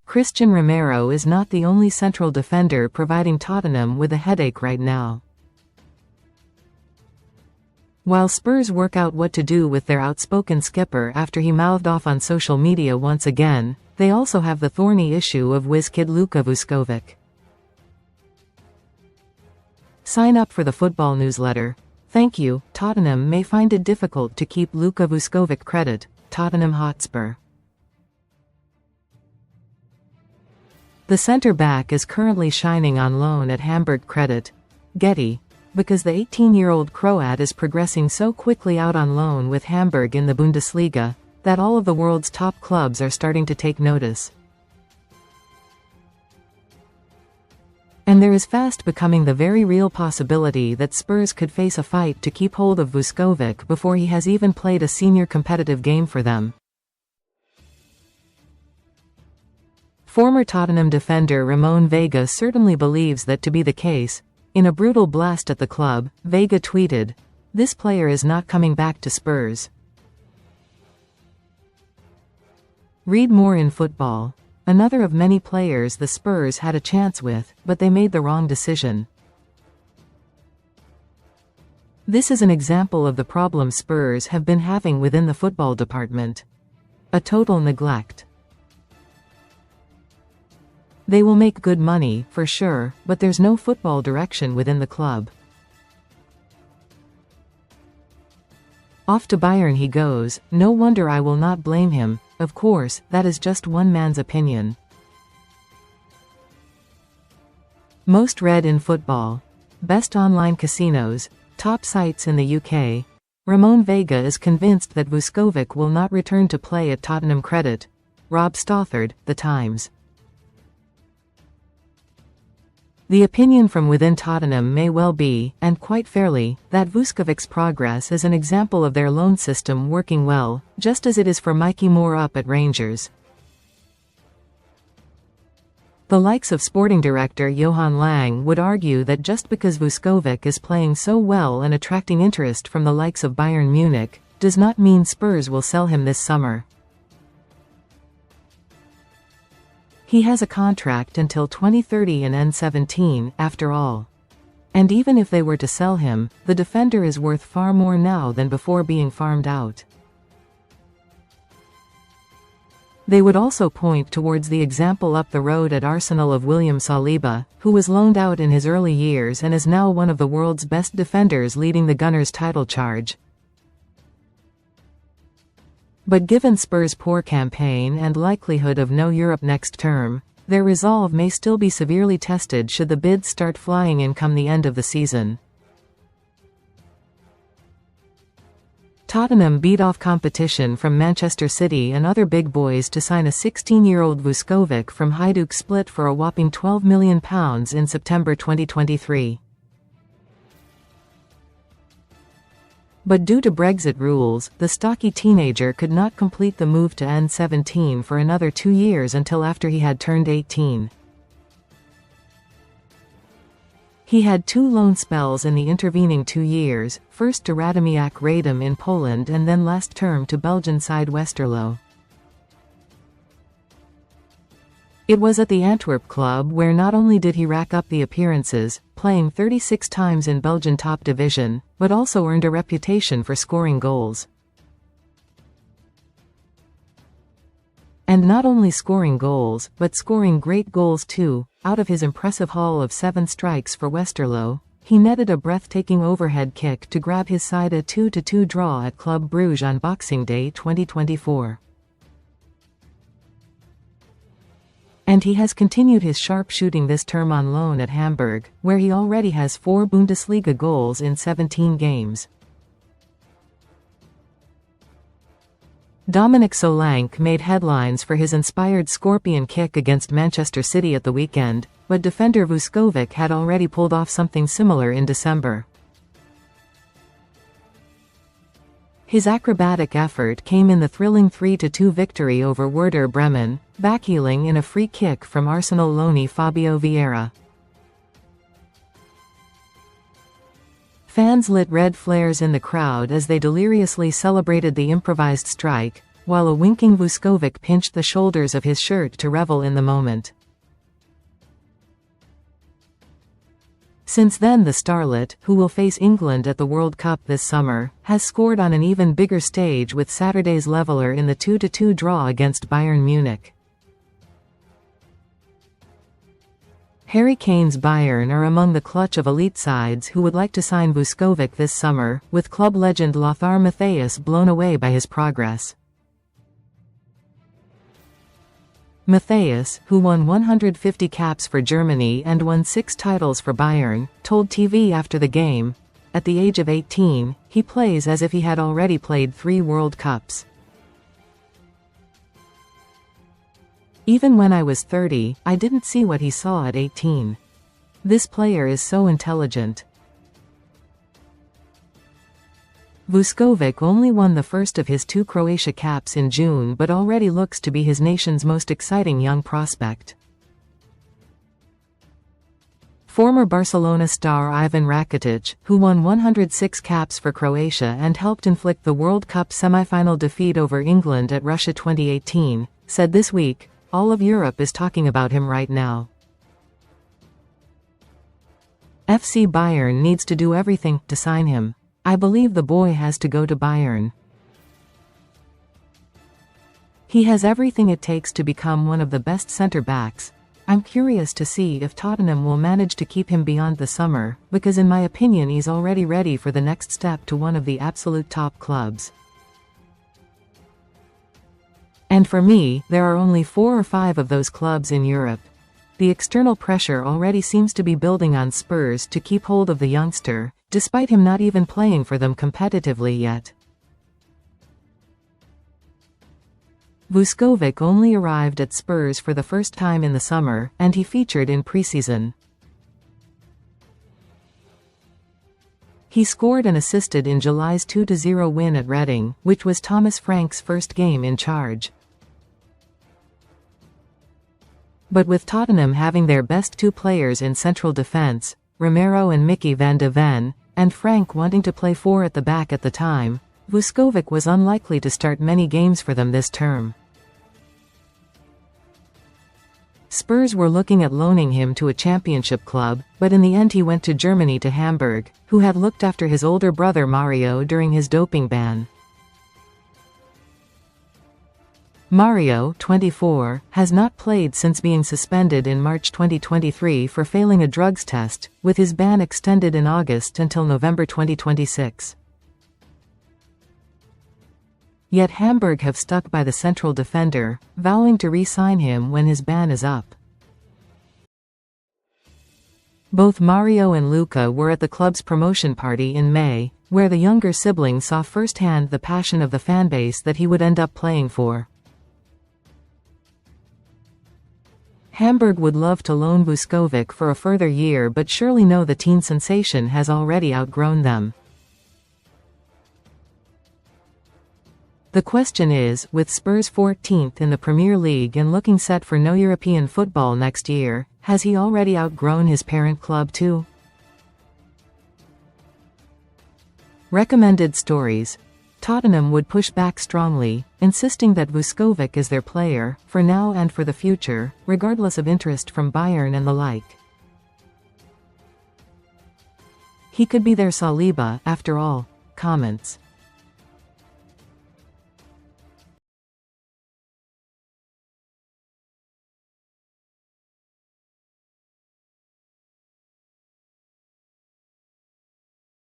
CRISTIAN Romero is not the only central defender providing Tottenham with a headache right now. While Spurs work out what to do with their outspoken skipper after he mouthed off on social media once again, they also have the thorny issue of wonderkid Luka Vuskovic. Sign up for the football newsletter. Thank you. Tottenham may find it difficult to keep Luka VuskovicCredit, Tottenham Hotspur. The centre-back is currently shining on loan at HamburgCredit, Getty, because the 18-year-old Croat is progressing so quickly out on loan with Hamburg in the Bundesliga, that all of the world's top clubs are starting to take notice. And there is fast becoming the very real possibility that Spurs could face a fight to keep hold of Vuskovic before he has even played a senior competitive game for them. Former Tottenham defender Ramon Vega certainly believes that to be the case. In a brutal blast at the club, Vega tweeted, "This player is not coming back to Spurs." Read more in Football. Another of many players the Spurs had a chance with, but they made the wrong decision. This is an example of the problem Spurs have been having within the football department. A total neglect. They will make good money, for sure, but there's no football direction within the club. Off to Bayern he goes, no wonder I will not blame him. Of course, that is just one man's opinion. Most read in Football. Best online casinos, top sites in the UK. Ramon Vega is convinced that Vuskovic will not return to play at Tottenham Credit. Rob Stothard, The Times. The opinion from within Tottenham may well be, and quite fairly, that Vuskovic's progress is an example of their loan system working well, just as it is for Mikey Moore up at Rangers. The likes of sporting director Johan Lang would argue that just because Vuskovic is playing so well and attracting interest from the likes of Bayern Munich, does not mean Spurs will sell him this summer. He has a contract until 2030 in N17, after all. And even if they were to sell him, the defender is worth far more now than before being farmed out. They would also point towards the example up the road at Arsenal of William Saliba, who was loaned out in his early years and is now one of the world's best defenders leading the Gunners' title charge. But given Spurs' poor campaign and likelihood of no Europe next term, their resolve may still be severely tested should the bids start flying in come the end of the season. Tottenham beat off competition from Manchester City and other big boys to sign a 16-year-old Vuskovic from Hajduk Split for a whopping £12 million in September 2023. But due to Brexit rules, the stocky teenager could not complete the move to N17 for another 2 years until after he had turned 18. He had 2 loan spells in the intervening 2 years, first to Radomiak Radom in Poland and then last term to Belgian side Westerlo. It was at the Antwerp club where not only did he rack up the appearances, playing 36 times in Belgian top division, but also earned a reputation for scoring goals. And not only scoring goals, but scoring great goals too. Out of his impressive haul of 7 strikes for Westerlo, he netted a breathtaking overhead kick to grab his side a 2-2 draw at Club Brugge on Boxing Day 2024. And he has continued his sharp shooting this term on loan at Hamburg, where he already has 4 Bundesliga goals in 17 games. Dominic Solanke made headlines for his inspired scorpion kick against Manchester City at the weekend, but defender Vuskovic had already pulled off something similar in December. His acrobatic effort came in the thrilling 3-2 victory over Werder Bremen, backheeling in a free kick from Arsenal loanee Fabio Vieira. Fans lit red flares in the crowd as they deliriously celebrated the improvised strike, while a winking Vuskovic pinched the shoulders of his shirt to revel in the moment. Since then the starlet, who will face England at the World Cup this summer, has scored on an even bigger stage with Saturday's leveler in the 2-2 draw against Bayern Munich. Harry Kane's Bayern are among the clutch of elite sides who would like to sign Vuskovic this summer, with club legend Lothar Matthäus blown away by his progress. Matthäus, who won 150 caps for Germany and won 6 titles for Bayern, told TV after the game, "At the age of 18, he plays as if he had already played 3 World Cups. Even when I was 30, I didn't see what he saw at 18. This player is so intelligent." Vuskovic only won the first of his 2 Croatia caps in June but already looks to be his nation's most exciting young prospect. Former Barcelona star Ivan Rakitic, who won 106 caps for Croatia and helped inflict the World Cup semi-final defeat over England at Russia 2018, said this week, "All of Europe is talking about him right now. FC Bayern needs to do everything to sign him. I believe the boy has to go to Bayern. He has everything it takes to become one of the best centre-backs. I'm curious to see if Tottenham will manage to keep him beyond the summer, because in my opinion he's already ready for the next step to one of the absolute top clubs. And for me, there are only 4 or 5 of those clubs in Europe. The external pressure already seems to be building on Spurs to keep hold of the youngster, despite him not even playing for them competitively yet." Vuskovic only arrived at Spurs for the first time in the summer, and he featured in preseason. He scored and assisted in July's 2-0 win at Reading, which was Thomas Frank's first game in charge. But with Tottenham having their best 2 players in central defence, Romero and Mickey van de Ven, and Frank wanting to play 4 at the back at the time, Vuskovic was unlikely to start many games for them this term. Spurs were looking at loaning him to a championship club, but in the end he went to Germany to Hamburg, who had looked after his older brother Mario during his doping ban. Mario, 24, has not played since being suspended in March 2023 for failing a drugs test, with his ban extended in August until November 2026. Yet Hamburg have stuck by the central defender, vowing to re-sign him when his ban is up. Both Mario and Luka were at the club's promotion party in May, where the younger sibling saw firsthand the passion of the fanbase that he would end up playing for. Hamburg would love to loan Vuskovic for a further year but surely know the teen sensation has already outgrown them. The question is, with Spurs 14th in the Premier League and looking set for no European football next year, has he already outgrown his parent club too? Recommended stories. Tottenham would push back strongly, insisting that Vuskovic is their player, for now and for the future, regardless of interest from Bayern and the like. He could be their Saliba, after all. Comments.